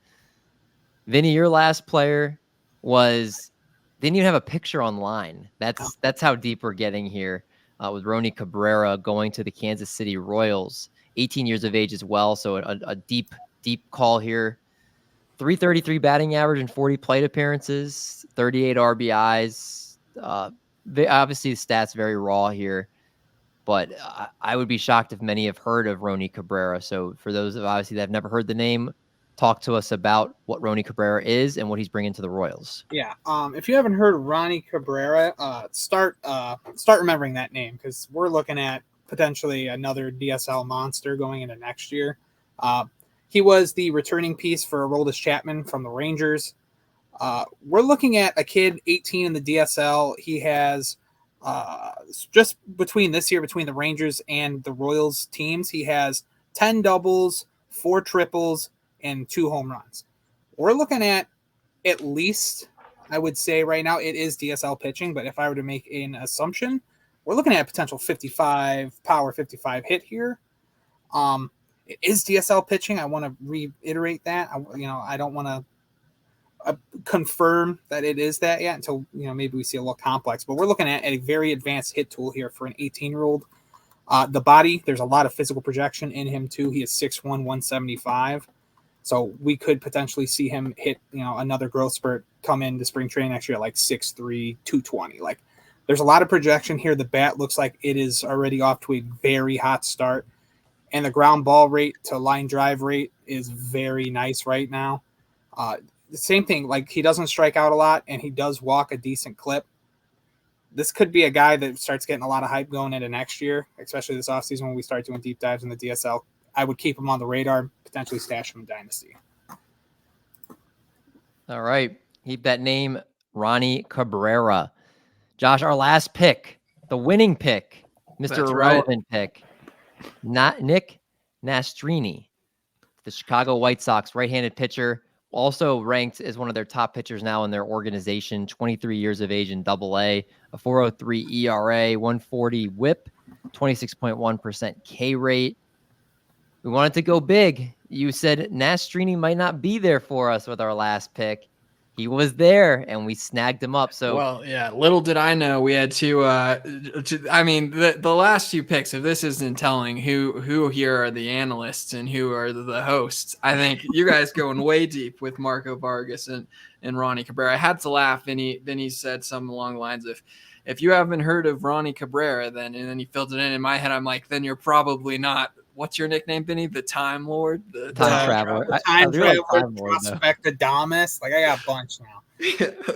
Vinny, your last player didn't even have a picture online. That's how deep we're getting here. With Roni Cabrera going to the Kansas City Royals, 18 years of age as well. So a deep call here. 333 batting average and 40 plate appearances, 38 RBIs. Obviously, the stats very raw here, but I would be shocked if many have heard of Roni Cabrera. So for those that have never heard the name, talk to us about what Roni Cabrera is and what he's bringing to the Royals. Yeah. If you haven't heard of Roni Cabrera, start remembering that name, because we're looking at potentially another DSL monster going into next year. He was the returning piece for Aroldis Chapman from the Rangers. We're looking at a kid 18 in the DSL. He has just between the Rangers and the Royals teams, he has 10 doubles, 4 triples, and 2 home runs. We're looking at least, I would say right now, it is DSL pitching, but if I were to make an assumption, we're looking at a potential 55 power, 55 hit here. It is DSL pitching. I want to reiterate that. I don't want to confirm that it is that yet until maybe we see a little complex. But we're looking at a very advanced hit tool here for an 18-year-old. The body, there's a lot of physical projection in him too. He is 6'1", 175. So we could potentially see him hit another growth spurt, come into spring training next year at like 6'3", 220. Like, there's a lot of projection here. The bat looks like it is already off to a very hot start. And the ground ball rate to line drive rate is very nice right now. The same thing, like, he doesn't strike out a lot, and he does walk a decent clip. This could be a guy that starts getting a lot of hype going into next year, especially this offseason when we start doing deep dives in the DSL. I would keep him on the radar, potentially stash him in Dynasty. All right. Keep that name, Roni Cabrera. Josh, our last pick the winning pick, Mr. That's right. Irrelevant pick, not Nick Nastrini, the Chicago White Sox right-handed pitcher, also ranked as one of their top pitchers now in their organization, 23 years of age in Double-A, a 4.03 ERA, 140 WHIP, 26.1% K rate. We wanted to go big. You said Nastrini might not be there for us with our last pick. He was there, and we snagged him up. So, well, yeah, little did I know we had the last few picks, if this isn't telling who here are the analysts and who are the hosts, I think you guys going way deep with Marco Vargas and Roni Cabrera. I had to laugh. Vinny said something along the lines of, if you haven't heard of Roni Cabrera, and then he filled it in my head, I'm like, then you're probably not. What's your nickname, Vinny? The Time Lord? The Time Traveler. The Time Traveler, Time Lord, Prospectadamus. Like, I got a bunch now.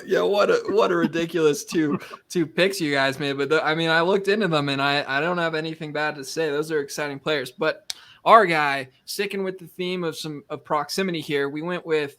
Yeah, what a ridiculous two picks you guys made. But I looked into them, and I don't have anything bad to say. Those are exciting players. But our guy, sticking with the theme of proximity here, we went with,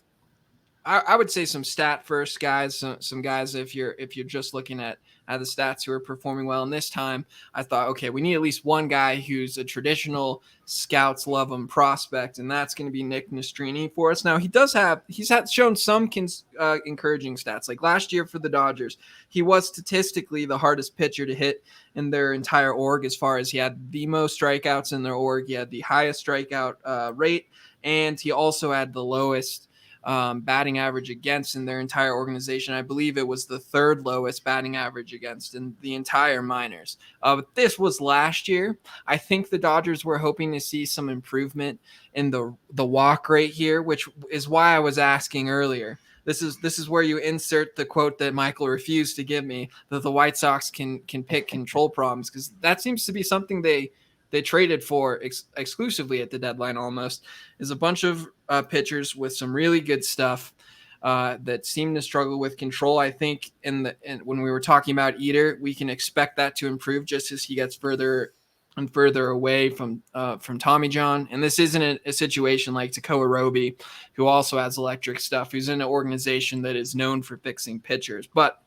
I would say, some stat first guys, some guys if you're just looking at the stats who are performing well. And this time I thought, okay, we need at least one guy who's a traditional scouts love him prospect, and that's going to be Nick Nastrini for us. Now he's shown some encouraging stats. Like last year for the Dodgers, he was statistically the hardest pitcher to hit in their entire org, as far as he had the most strikeouts in their org. He had the highest strikeout rate, and he also had the lowest batting average against in their entire organization. I believe it was the third lowest batting average against in the entire minors. But this was last year. I think the Dodgers were hoping to see some improvement in the walk rate here, which is why I was asking earlier. This is where you insert the quote that Michael refused to give me, that the White Sox can pick control problems, because that seems to be something they traded for exclusively at the deadline. Almost is a bunch of pitchers with some really good stuff that seem to struggle with control. I think when we were talking about Eder, we can expect that to improve just as he gets further and further away from Tommy John. And this isn't a situation like Tekoah Roby, who also has electric stuff, who's in an organization that is known for fixing pitchers. But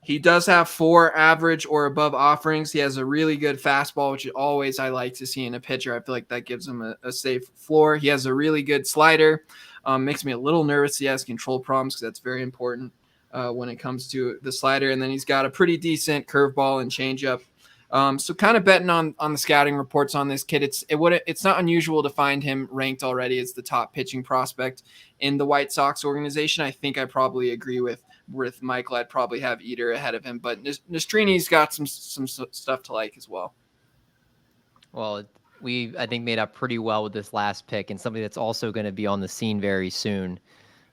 he does have 4 average or above offerings. He has a really good fastball, which always I like to see in a pitcher. I feel like that gives him a safe floor. He has a really good slider. Makes me a little nervous he has control problems, because that's very important when it comes to the slider. And then he's got a pretty decent curveball and changeup. So kind of betting on the scouting reports on this kid. It's not unusual to find him ranked already as the top pitching prospect in the White Sox organization. I think I probably agree with Michael. I'd probably have Eder ahead of him, but Nastrini's got some stuff to like as well. Well, we, I think, made up pretty well with this last pick, and somebody that's also going to be on the scene very soon.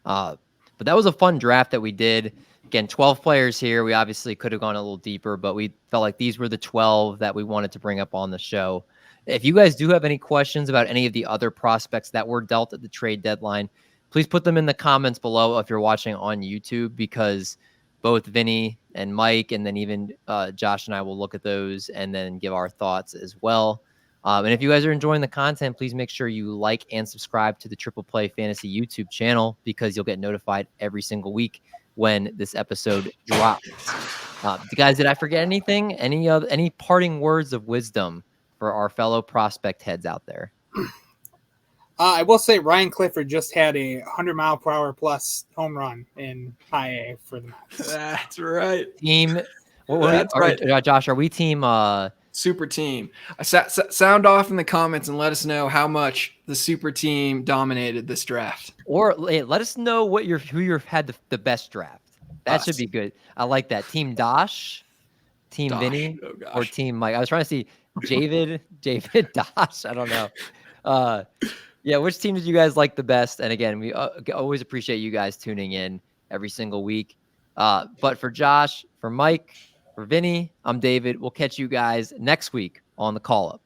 But that was a fun draft that we did. Again, 12 players here. We obviously could have gone a little deeper, but we felt like these were the 12 that we wanted to bring up on the show. If you guys do have any questions about any of the other prospects that were dealt at the trade deadline, please put them in the comments below if you're watching on YouTube, because both Vinny and Mike, and then even Josh and I will look at those and then give our thoughts as well. And if you guys are enjoying the content, please make sure you like and subscribe to the Triple Play Fantasy YouTube channel, because you'll get notified every single week when this episode drops. Guys, did I forget anything? Any parting words of wisdom for our fellow prospect heads out there? I will say Ryan Clifford just had a 100-mile-per-hour plus home run in high A for the Mets. That's right. Team. Right. Josh, are we team? Super team. Sound off in the comments and let us know how much the super team dominated this draft. Or let us know who you had the best draft. That should be good. I like that. Team Dosh, Team Vinny, or Team Mike. I was trying to see David Dosh. I don't know. Yeah, which team did you guys like the best? And again, we always appreciate you guys tuning in every single week. But for Josh, for Mike, for Vinny, I'm David. We'll catch you guys next week on the call-up.